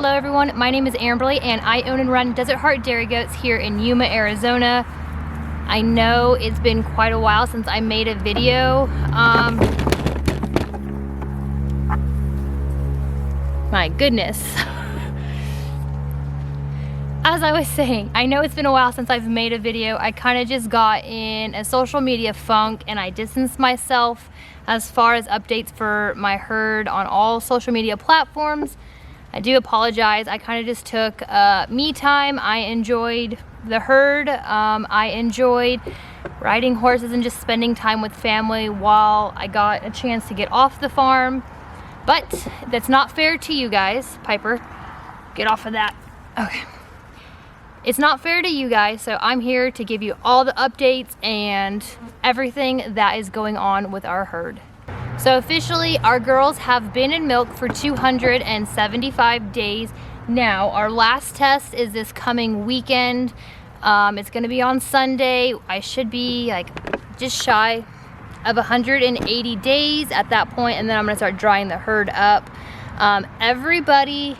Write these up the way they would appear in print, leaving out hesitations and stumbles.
Hello everyone, my name is Amberly and I own and run DesertHardt dairy goats here in Yuma, Arizona. I know it's been quite a while since I made a video. My goodness. As I was saying, I know it's been a while since I've made a video. I kind of just got in a social media funk and I distanced myself as far as updates for my herd on all social media platforms. I do apologize. I kind of just took me time. I enjoyed the herd. I enjoyed riding horses and just spending time with family while I got a chance to get off the farm. But that's not fair to you guys. Piper, get off of that. Okay. It's not fair to you guys, so I'm here to give you all the updates and everything that is going on with our herd. So officially, our girls have been in milk for 275 days now. Our last test is this coming weekend. It's gonna be on Sunday. I should be like just shy of 180 days at that point, and then I'm gonna start drying the herd up. Everybody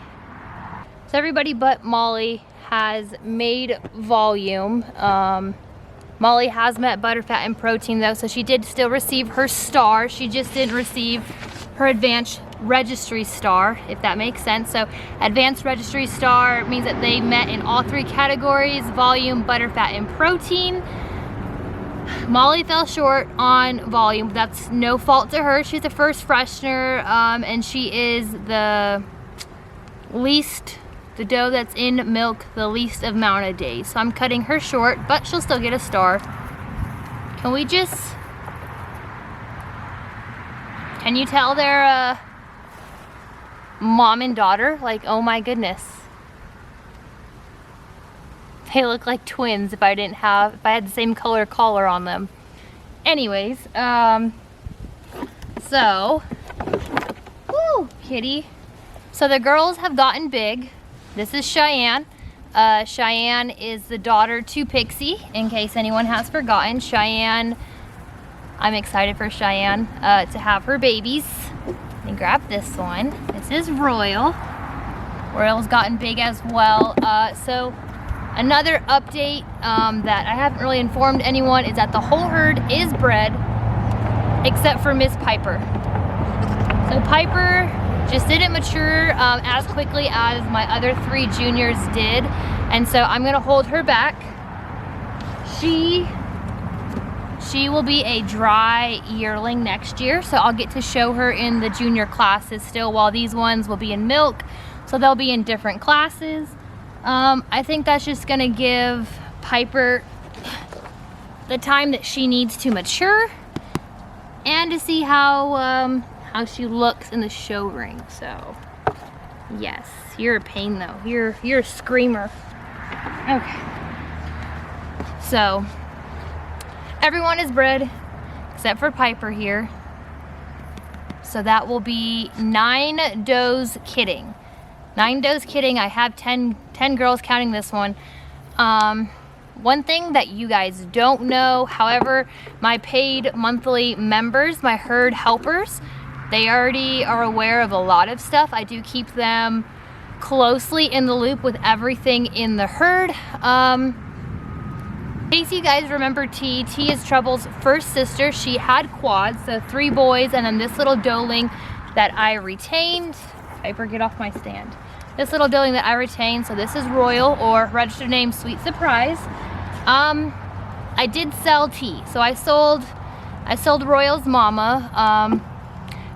but Molly has made volume. Molly has met butterfat and protein though, so she did still receive her star. She just didn't receive her advanced registry star, if that makes sense. So advanced registry star means that they met in all three categories: volume, butterfat, and protein. Molly fell short on volume. That's no fault to her. She's a first freshener, and she is the doe that's in milk the least amount of days. So I'm cutting her short, but she'll still get a star. Can you tell they're mom and daughter? Like, oh my goodness. They look like twins if I had the same color collar on them. Anyways, so, woo, kitty. So the girls have gotten big. This is Cheyenne. Cheyenne is the daughter to Pixie, in case anyone has forgotten. Cheyenne, I'm excited for Cheyenne to have her babies. Let me grab this one. This is Royal. Royal's gotten big as well. So another update that I haven't really informed anyone is that the whole herd is bred except for Miss Piper. So Piper just didn't mature as quickly as my other three juniors did, and so I'm gonna hold her back. She will be a dry yearling next year, so I'll get to show her in the junior classes still, while these ones will be in milk, so they'll be in different classes. I think that's just gonna give Piper the time that she needs to mature and to see how she looks in the show ring. So yes, you're a pain though. You're a screamer. Okay. So everyone is bred except for Piper here. So that will be 9 does kidding. 9 does kidding. I have 10 girls counting this one. One thing that you guys don't know, however, my paid monthly members, my herd helpers, they already are aware of a lot of stuff. I do keep them closely in the loop with everything in the herd. In case you guys remember T is Trouble's first sister. She had quads, so 3 boys, and then this little doeling that I retained. Piper, get off my stand. This little doeling that I retained, so this is Royal, or registered name Sweet Surprise. I did sell T, so I sold Royal's mama.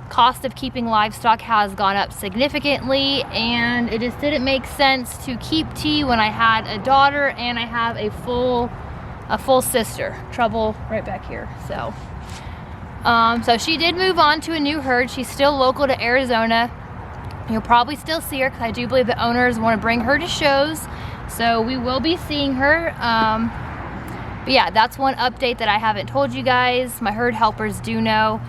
Cost of keeping livestock has gone up significantly, and it just didn't make sense to keep T when I had a daughter and I have a full sister. Trouble right back here. So so she did move on to a new herd. She's still local to Arizona. You'll probably still see her because I do believe the owners want to bring her to shows, so we will be seeing her. But yeah, that's one update that I haven't told you guys. My herd helpers do know.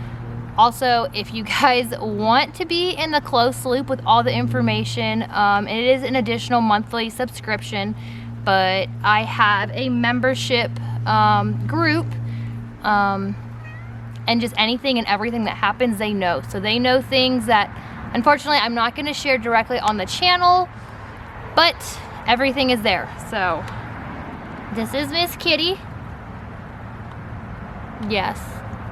Also, if you guys want to be in the close loop with all the information, it is an additional monthly subscription, but I have a membership group, and just anything and everything that happens, they know. So they know things that Unfortunately, I'm not going to share directly on the channel, but everything is there. So this is Miss Kitty. Yes,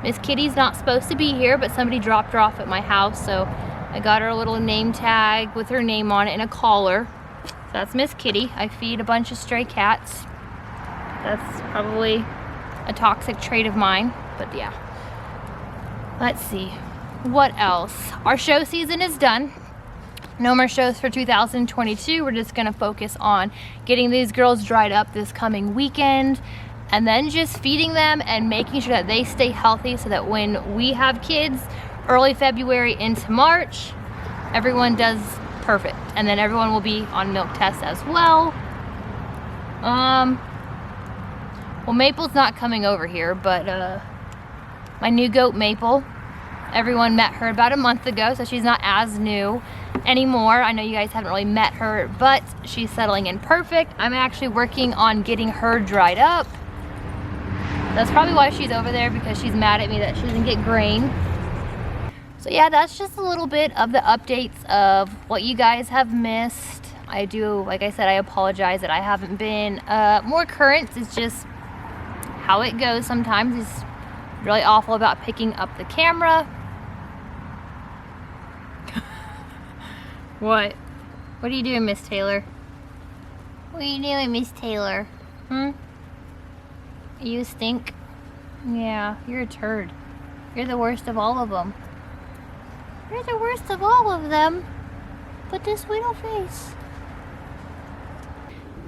Miss Kitty's not supposed to be here, but somebody dropped her off at my house, so I got her a little name tag with her name on it and a collar. So that's Miss Kitty. I feed a bunch of stray cats. That's probably a toxic trait of mine, but yeah. Let's see, what else? Our show season is done. No more shows for 2022. We're just gonna focus on getting these girls dried up this coming weekend, and then just feeding them and making sure that they stay healthy so that when we have kids early February into March, everyone does perfect. And then everyone will be on milk tests as well. Well, Maple's not coming over here, but my new goat Maple, everyone met her about a month ago, so she's not as new anymore. I know you guys haven't really met her, but she's settling in perfect. I'm actually working on getting her dried up. That's probably why she's over there, because she's mad at me that she doesn't get grain. So yeah, that's just a little bit of the updates of what you guys have missed. I do, like I said, I apologize that I haven't been more current. It's just how it goes sometimes. It's really awful about picking up the camera. What? What are you doing, Miss Taylor? What are you doing, Miss Taylor? You stink? Yeah, you're a turd. You're the worst of all of them. You're the worst of all of them. But this little face.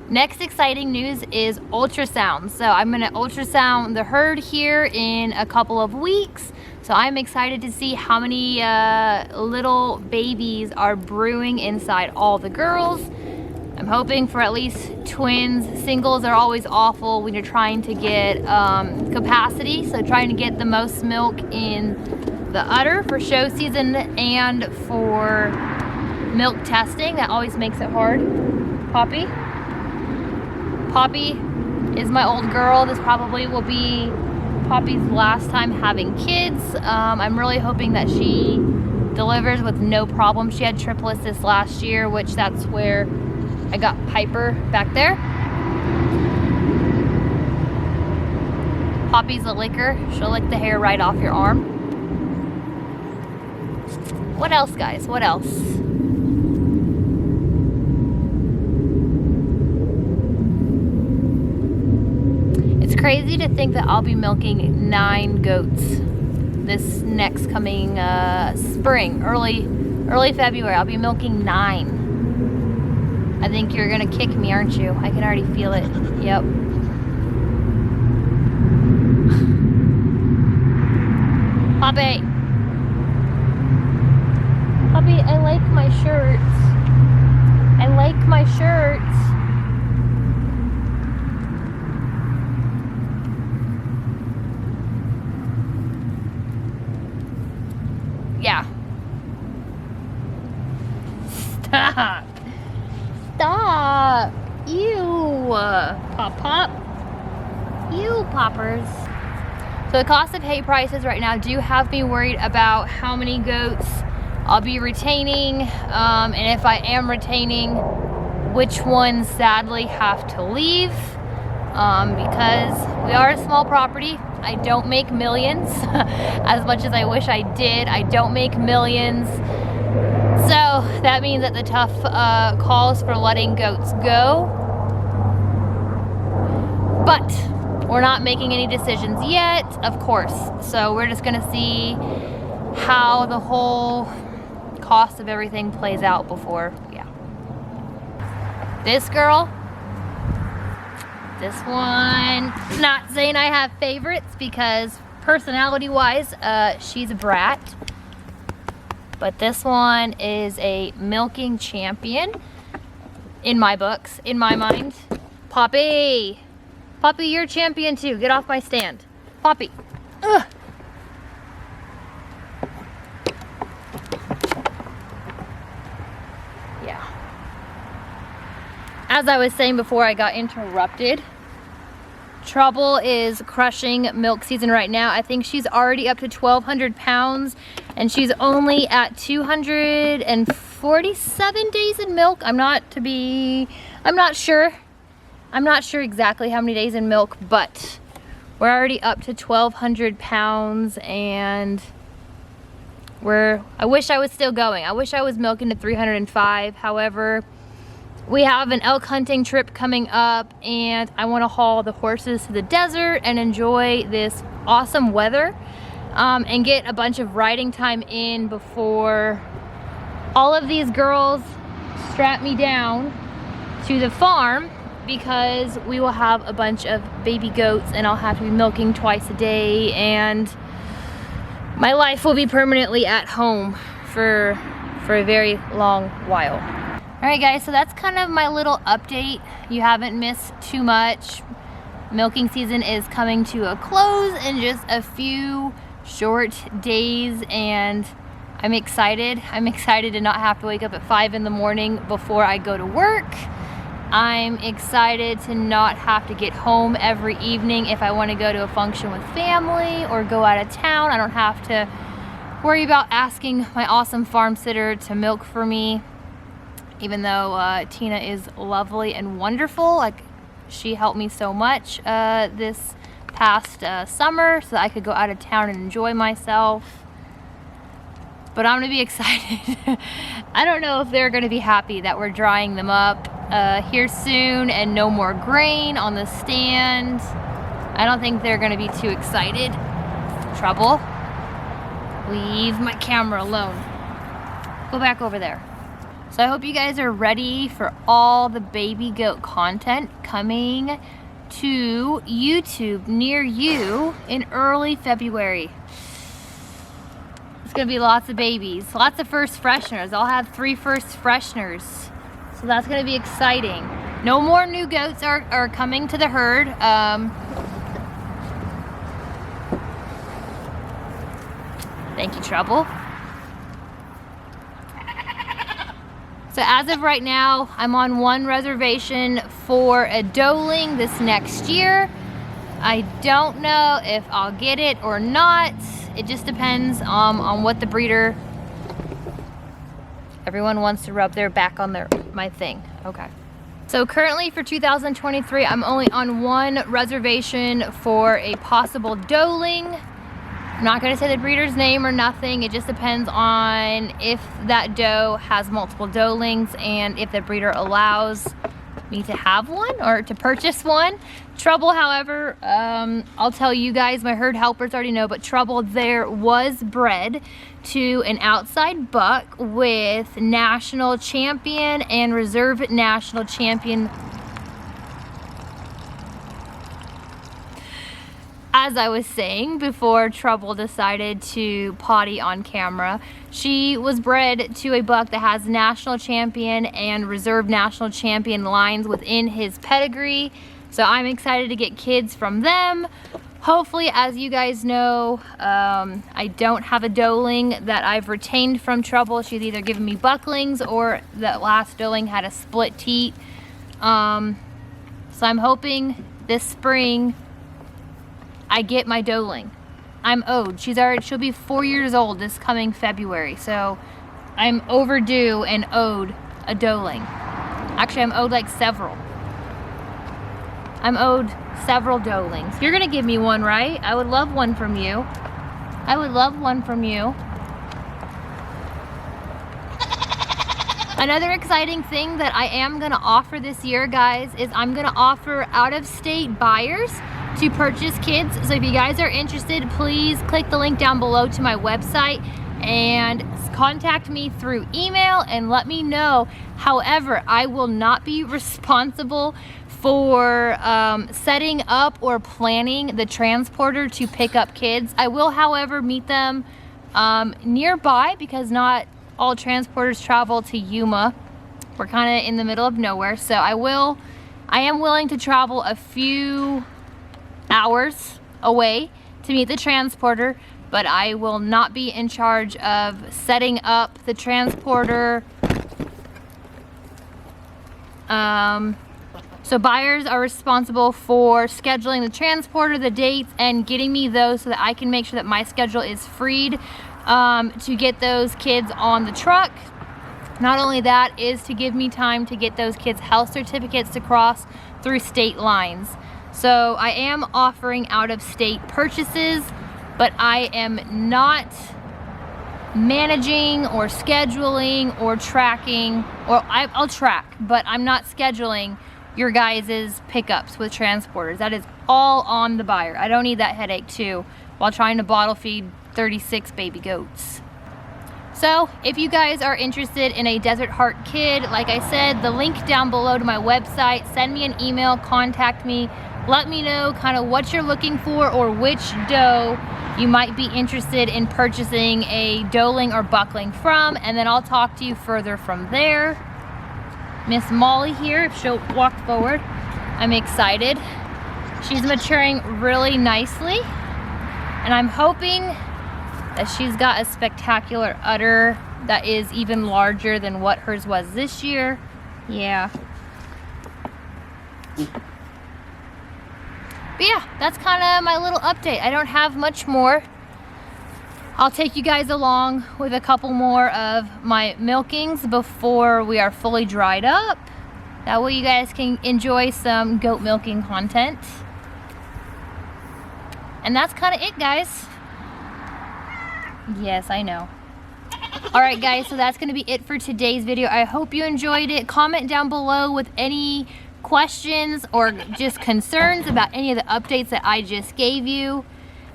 Next exciting news is ultrasound. So I'm gonna ultrasound the herd here in a couple of weeks. So I'm excited to see how many little babies are brewing inside all the girls. I'm hoping for at least twins. Singles are always awful when you're trying to get capacity. So trying to get the most milk in the udder for show season and for milk testing. That always makes it hard. Poppy? Poppy is my old girl. This probably will be Poppy's last time having kids. I'm really hoping that she delivers with no problem. She had triplets this last year, which that's where I got Piper back there. Poppy's a licker. She'll lick the hair right off your arm. What else, guys? What else? It's crazy to think that I'll be milking 9 goats this next coming spring, early February. I'll be milking 9. I think you're gonna kick me, aren't you? I can already feel it. Yep. Poppy. Poppy, I like my shirts. I like my shirts. Yeah. Stop. Stop. Ew. Pop, pop. Ew, poppers. So the cost of hay prices right now do have me worried about how many goats I'll be retaining, and if I am retaining, which ones sadly have to leave, because we are a small property. I don't make millions. As much as I wish I did, I don't make millions. So that means that the tough calls for letting goats go. But we're not making any decisions yet, of course. So we're just gonna see how the whole cost of everything plays out before, yeah. This girl, this one, not saying I have favorites because personality-wise, she's a brat. But this one is a milking champion in my books, in my mind. Poppy! Poppy, you're a champion too. Get off my stand. Poppy. Ugh. Yeah. As I was saying before I got interrupted, Trouble is crushing milk season right now. I think she's already up to 1,200 pounds. and she's only at 247 days in milk. I'm not sure exactly how many days in milk, but we're already up to 1,200 pounds, and I wish I was still going. I wish I was milking to 305. However, we have an elk hunting trip coming up, and I want to haul the horses to the desert and enjoy this awesome weather, and get a bunch of riding time in before all of these girls strap me down to the farm, because we will have a bunch of baby goats and I'll have to be milking twice a day, and my life will be permanently at home for a very long while. All right guys, so that's kind of my little update. You haven't missed too much. Milking season is coming to a close in just a few short days, and I'm excited. I'm excited to not have to wake up at 5 in the morning before I go to work. I'm excited to not have to get home every evening if I want to go to a function with family or go out of town. I don't have to worry about asking my awesome farm sitter to milk for me, even though Tina is lovely and wonderful. Like, she helped me so much this past summer so that I could go out of town and enjoy myself. But I'm gonna be excited. I don't know if they're gonna be happy that we're drying them up here soon and no more grain on the stand. I don't think they're gonna be too excited. Trouble. Leave my camera alone. Go back over there. So I hope you guys are ready for all the baby goat content coming to YouTube near you in early February. It's gonna be lots of babies, lots of first fresheners. I'll have 3 first fresheners. So that's gonna be exciting. No more new goats are coming to the herd. Thank you, Trouble. So as of right now, I'm on 1 reservation for a doeling this next year. I don't know if I'll get it or not. It just depends on what the breeder. Everyone wants to rub their back on my thing. Okay. So currently for 2023, I'm only on 1 reservation for a possible doeling. I'm not gonna say the breeder's name or nothing. It just depends on if that doe has multiple doelings and if the breeder allows me to have one or to purchase one. Trouble, however, I'll tell you guys, my herd helpers already know, but Trouble there was bred to an outside buck with national champion and reserve national champion. As I was saying before Trouble decided to potty on camera, she was bred to a buck that has national champion and reserve national champion lines within his pedigree. So I'm excited to get kids from them. Hopefully, as you guys know, I don't have a doeling that I've retained from Trouble. She's either given me bucklings or that last doeling had a split teat. So I'm hoping this spring I get my doeling. I'm owed. She'll be 4 years old this coming February, so I'm overdue and owed a doeling. Actually, I'm owed like several. I'm owed several doelings. You're gonna give me one, right? I would love one from you. I would love one from you. Another exciting thing that I am gonna offer this year, guys, is I'm gonna offer out-of-state buyers to purchase kids. So if you guys are interested, please click the link down below to my website and contact me through email and let me know. However, I will not be responsible for setting up or planning the transporter to pick up kids. I will, however, meet them nearby because not all transporters travel to Yuma. We're kind of in the middle of nowhere, so I am willing to travel a few hours away to meet the transporter, but I will not be in charge of setting up the transporter. So buyers are responsible for scheduling the transporter, the dates, and getting me those so that I can make sure that my schedule is freed to get those kids on the truck. Not only that, is to give me time to get those kids health certificates to cross through state lines. So I am offering out-of-state purchases, but I am not managing or scheduling or tracking, or I'll track, but I'm not scheduling your guys' pickups with transporters. That is all on the buyer. I don't need that headache too while trying to bottle feed 36 baby goats. So if you guys are interested in a DesertHardt kid, like I said, the link down below to my website, send me an email, contact me, let me know kind of what you're looking for or which doe you might be interested in purchasing a doeling or buckling from, and then I'll talk to you further from there. Miss Molly here, if she'll walk forward. I'm excited. She's maturing really nicely, and I'm hoping that she's got a spectacular udder that is even larger than what hers was this year. Yeah. But yeah, that's kind of my little update. I don't have much more. I'll take you guys along with a couple more of my milkings before we are fully dried up. That way you guys can enjoy some goat milking content. And that's kind of it, guys. Yes, I know. Alright guys, so that's going to be it for today's video. I hope you enjoyed it. Comment down below with any questions or just concerns about any of the updates that I just gave you.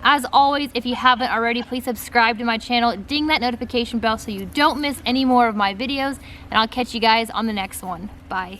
As always, if you haven't already, please subscribe to my channel, ding that notification bell so you don't miss any more of my videos, and I'll catch you guys on the next one. Bye.